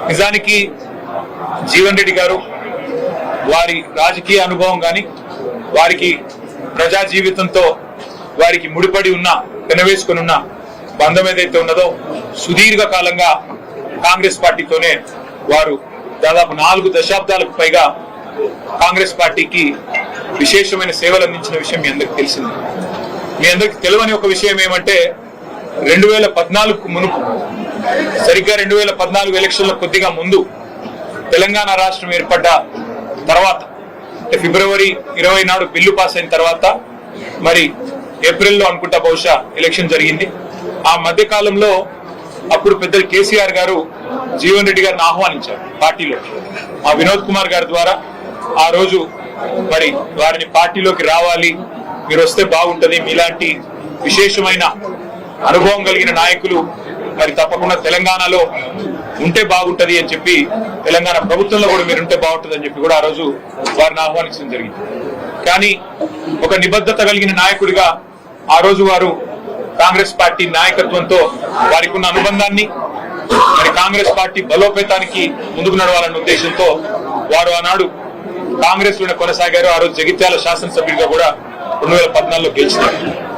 నిజానికి జీవన్ రెడ్డి గారు వారి రాజకీయ అనుభవం గాని వారికి ప్రజా జీవితంతో వారికి ముడిపడి ఉన్న పెనవేసుకుని ఉన్న బంధం ఏదైతే ఉన్నదో సుదీర్ఘ కాలంగా కాంగ్రెస్ పార్టీతోనే వారు దాదాపు 4 దశాబ్దాలకు పైగా కాంగ్రెస్ పార్టీకి విశేషమైన సేవలు అందించిన విషయం మీ అందరికి తెలిసింది. మీ అందరికి తెలియని ఒక విషయం ఏమంటే 2014 మునుపు సరిగ్గా 2014 ఎలక్షన్ల కొద్దిగా ముందు తెలంగాణ రాష్ట్రం ఏర్పడ్డ తర్వాత ఫిబ్రవరి 20 నాడు బిల్లు పాస్ అయిన తర్వాత మరి ఏప్రిల్లో అనుకుంటా బహుశా ఎలక్షన్ జరిగింది. ఆ మధ్య కాలంలో అప్పుడు పెద్దలు కేసీఆర్ గారు జీవన్ రెడ్డి గారిని ఆహ్వానించారు పార్టీలో. ఆ వినోద్ కుమార్ గారి ద్వారా ఆ రోజు మరి వారిని పార్టీలోకి రావాలి, మీరు వస్తే బాగుంటది, మీలాంటి విశేషమైన అనుభవం కలిగిన నాయకులు మరి తప్పకుండా తెలంగాణలో ఉంటే బాగుంటది అని చెప్పి, తెలంగాణ ప్రభుత్వంలో కూడా మీరుంటే బాగుంటుంది అని చెప్పి కూడా ఆ రోజు వారిని ఆహ్వానించడం జరిగింది. కానీ ఒక నిబద్ధత కలిగిన నాయకుడిగా ఆ రోజు వారు కాంగ్రెస్ పార్టీ నాయకత్వంతో వారికి ఉన్న అనుబంధాన్ని మరి కాంగ్రెస్ పార్టీ బలోపేతానికి ముందుకు నడవాలన్న ఉద్దేశంతో వారు ఆనాడు కాంగ్రెస్ లోనే కొనసాగారు. ఆ రోజు జగిత్యాల శాసనసభ్యుడిగా కూడా 2014లో గెలిచినారు.